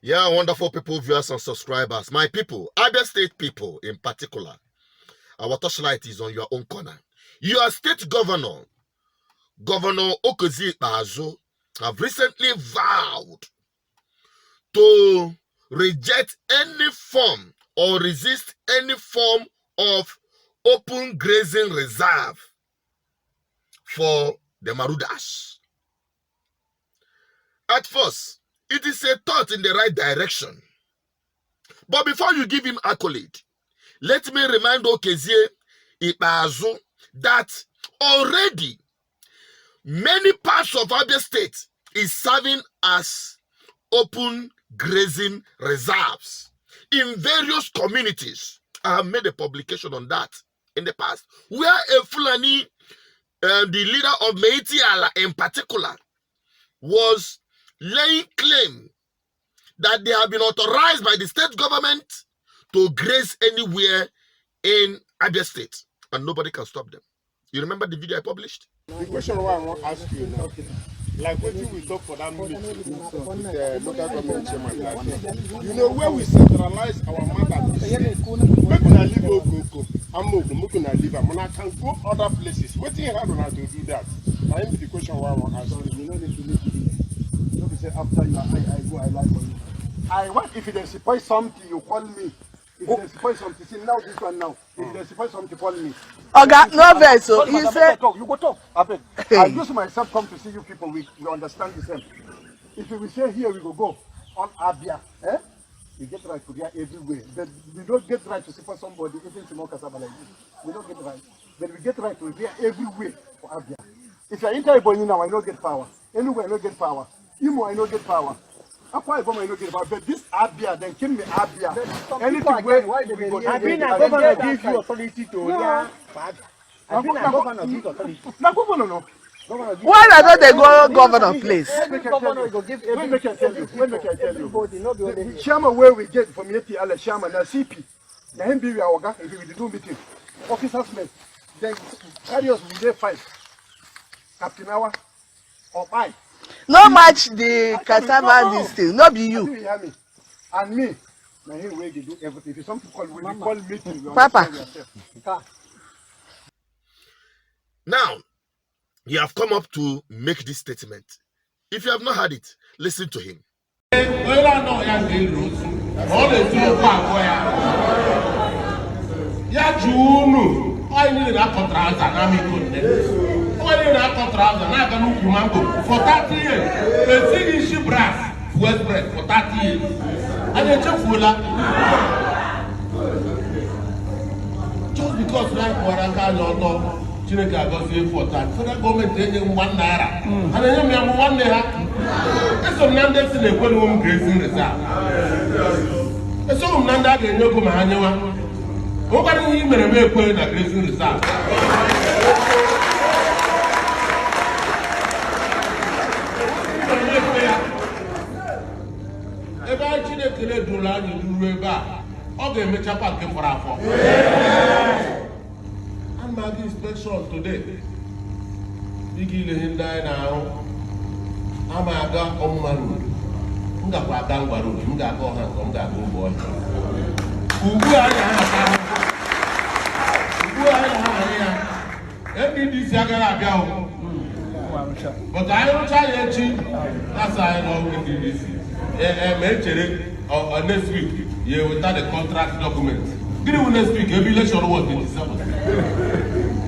Yeah, wonderful people, viewers and subscribers. My people, Abia State people in particular, our torchlight is on your own corner. Your state governor, Governor Okezie Ikpeazu, have recently vowed to reject any form or resist any form of open grazing reserve for the Marudas. At first, it is a thought in the right direction. But before you give him accolade, let me remind Okezie Ikpeazu that already many parts of Abia State is serving as open grazing reserves in various communities. I have made a publication on that in the past, where a Fulani, the leader of Meiti Allah in particular, was laying claim that they have been authorized by the state government to graze anywhere in Abia State, and nobody can stop them. You remember the video I published? The question I want to ask you now, like what we talk for that meeting with the local government chairman last year. You know, where we centralize our matters, we can live Okoko, Amoko, we can live, and I can go other places. What do you have to do that? I am the question I want to ask you. You know, you say after you, I go, I like for you. I want if they support something, you call me. If they support something, see now this one now. If they support something, call me. Okay, no verse. So he said, you go talk. I use myself come to see you people. We understand the same. If we say here, we go on Abia. We get right to there everywhere. But we don't get right to support somebody even small cassava like this. We don't get right. But we get right to there everywhere for Abia. If you're enter Ebonyi now, I don't get power. Anywhere, I don't get power. Imo, I don't get power. Akwa Ibom, I don't get power. But this Abia, then kill me Abia. Anything where we go. I've been a governor give you authority to I've been a governor give authority. No, governor, no. why not they go governor place? When make I tell you, the chairman where we get from Yeti Ale chairman, na CP, na him be our guy, if we do meeting, officers met, then carry us with their 5, Captain Awa, or 5. No match the cassava this thing, not be you. And me, na him where they do everything. If something call, we call meeting, we Papa. Now, you have come up to make this statement. If you have not heard it, listen to him. For 30 years, the Zinishi brass was bred for 30 years. And it's just because like Waraka Lotto, Chineka goes here for time. Federal government taking 1 naira. And then you have 1 naira. It's some Nanda in a well-known grazing reserve. It's some Nanda in Yoko Mahanyawa. Nobody even a make a grazing reserve. Ebe Chineke na-edula anyị n'uru ebe a, ọ ga-emechakwa nke fọrọ afọ. I'm making inspection today. Big ile ndị anyị na-arụ. Ama aga ọmụma road. M gakwa aga ngwa road. M ga-aga ọha nke m ga-aga ụgbọ ọhịa. Ugbu a anyị na-ata. Ugbu a anyị na-ahụ ya. NDC agaghị abịa o. But anyị rụcha ya echi. That's anyị n'ọgwụ NDC. Next week, you will start the contract document. Give you next week, every election was in December.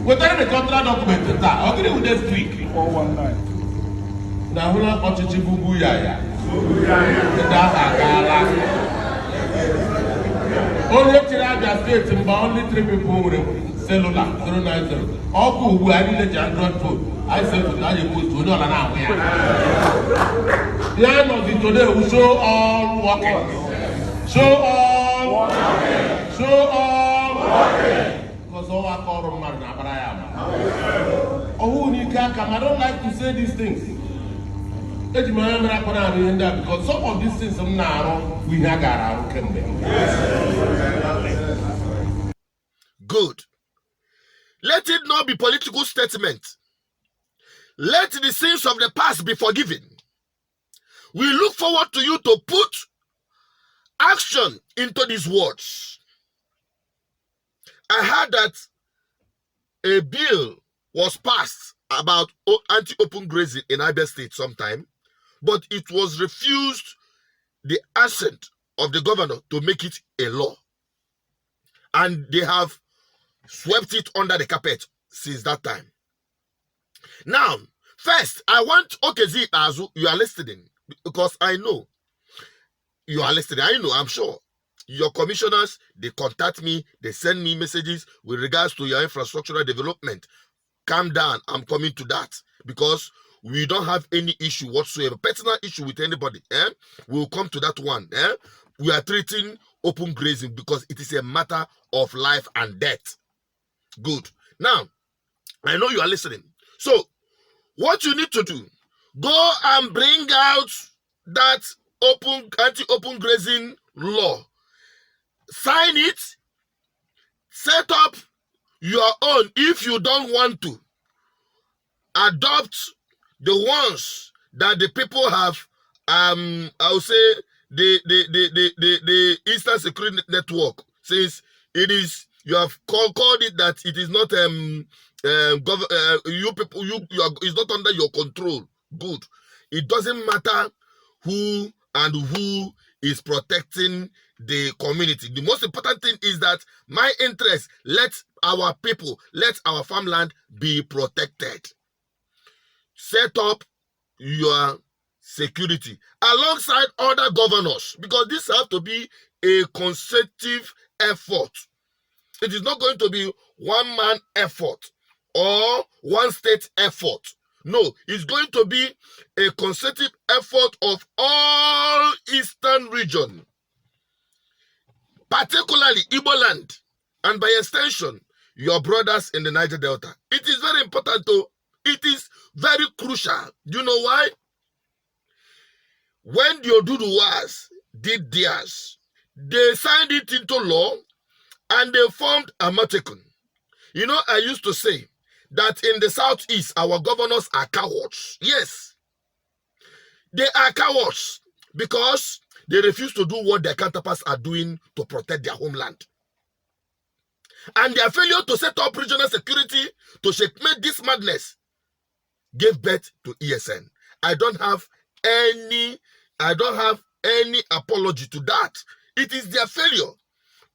Without the contract document, I'll give you next week. 419. Now, we're not watching Bubu Yaya. Only Abia State, only 3 people with cellular 090. All who I need a Android phone. I said to that you put to know now. The end of the today will show all working. Show all working. Show all working. Because all I call them man, Abraham. Oh, I don't like to say these things. Because some of these things now we have got. Good. Let it not be political statement. Let the sins of the past be forgiven. We look forward to you to put action into these words. I heard that a bill was passed about anti-open grazing in Abia State sometime, but it was refused the assent of the governor to make it a law. And they have swept it under the carpet since that time. Now, first, I want Okezie Azu, you are listening, because I know you are listening. I know, I'm sure. Your commissioners, they contact me, they send me messages with regards to your infrastructural development. Calm down, I'm coming to that, because we don't have any issue whatsoever, personal issue with anybody. We'll come to that one. We are treating open grazing because it is a matter of life and death. Good. Now, I know you are listening. So, what you need to do, go and bring out that anti-open grazing law. Sign it. Set up your own if you don't want to. Adopt the ones that the people have, I will say, the Eastern Security Network, since it is, you have called it that it is not you people, it's not under your control. Good. It doesn't matter who and who is protecting the community. The most important thing is that my interest, let our people, let our farmland be protected. Set up your security alongside other governors, because this has to be a consecutive effort. It is not going to be one man effort or one state effort. No, it's going to be a consecutive effort of all Eastern region, particularly Igbo land, and by extension, your brothers in the Niger Delta. It is very important though. It is very crucial. Do you know why? When the Oduduwas did theirs, they signed it into law and they formed Amatekun. You know, I used to say that in the southeast, our governors are cowards. Yes, they are cowards because they refuse to do what their counterparts are doing to protect their homeland. And their failure to set up regional security to checkmate this madness gave birth to ESN. I don't have any apology to that. It is their failure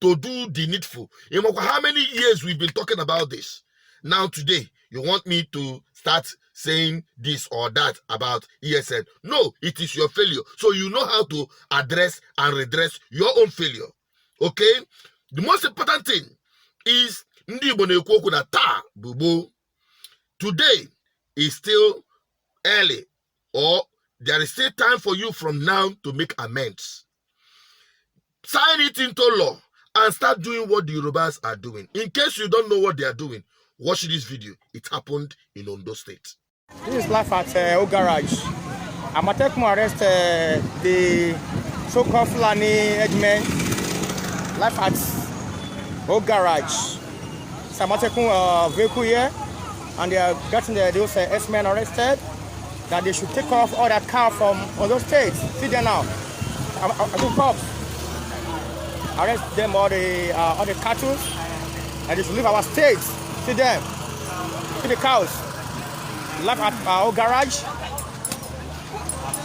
to do the needful. You know how many years we've been talking about this? Now today, you want me to start saying this or that about ESN? No, it is your failure. So you know how to address and redress your own failure. Okay? The most important thing is today is still early, or there is still time for you from now to make amends. Sign it into law and start doing what the Yorubas are doing. In case you don't know what they are doing, watch this video. It happened in Ondo State. This is life at Ogarage. Amatekun arrest the so-called Fulani headmen. Life at Ogarage. It's Amatekun vehicle here, and they are getting those S-men arrested. That they should take off all that cow from Ondo State. See there now. I do cops. Arrest them all the cattle, and they should leave our state. See them. See the cows. Live at our garage.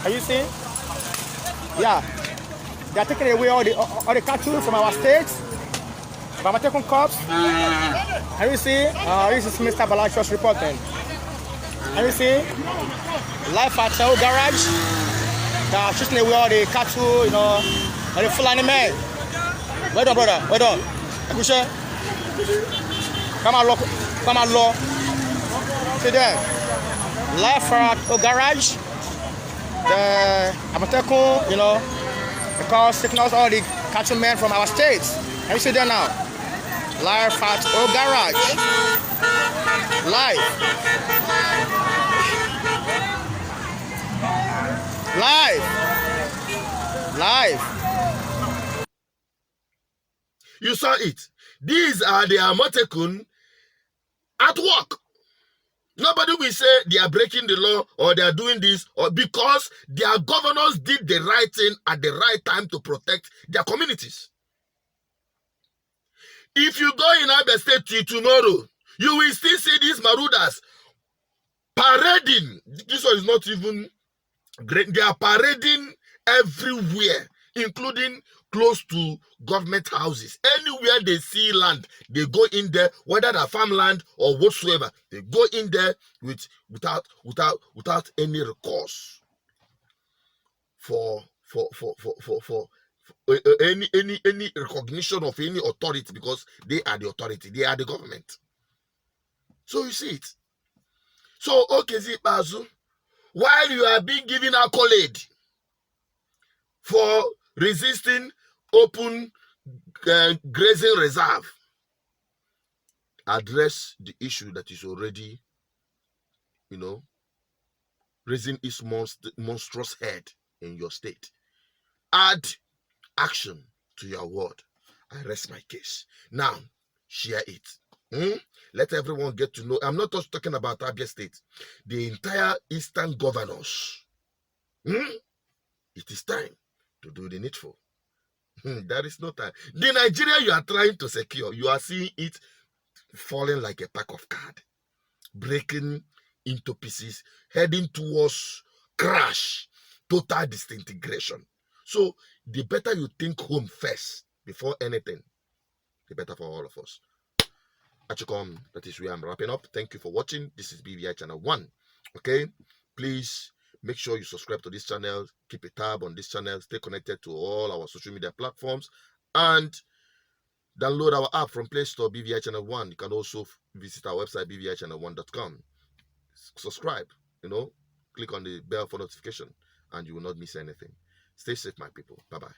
Can you see? Yeah. They are taking away all the cattle from our state. But I'm taking cops. Can you see? This is Mr. Balachos reporting. Can you see? Life at our garage. They are shooting away all the cattle, you know, and the Fulani men. Well done, brother. Well done. Akusha. Come on, look. Come on, look. See there. Life at our garage. The Amatekun, you know, because taking out all the cattlemen from our states. Can you see there now? Life at our garage. Live. You saw it. These are the Amatekun at work. Nobody will say they are breaking the law or they are doing this, or because their governors did the right thing at the right time to protect their communities. If you go in Abia State till tomorrow, you will still see these marauders parading. This one is not even great. They are parading everywhere, including close to government houses. Anywhere they see land, they go in there, whether they're farmland or whatsoever. They go in there without any recourse for any recognition of any authority, because they are the authority, they are the government. So you see it. So Okezie Ikpeazu, while you are being given accolade for resisting open grazing reserve, address the issue that is already, raising its monstrous head in your state. Add action to your word. I rest my case. Now, share it. Let everyone get to know. I'm not just talking about Abia State. The entire Eastern governors. It is time to do the needful. There is no time. The Nigeria you are trying to secure, you are seeing it falling like a pack of cards, breaking into pieces, heading towards crash, total disintegration. So the better you think home first before anything, the better for all of us. Achikom, that is where I'm wrapping up. Thank you for watching. This is BVI Channel 1. Okay, please make sure you subscribe to this channel, keep a tab on this channel, stay connected to all our social media platforms, and download our app from Play Store, BVI Channel 1. You can also visit our website, bvichannel1.com. Subscribe, click on the bell for notification, and you will not miss anything. Stay safe, my people. Bye-bye.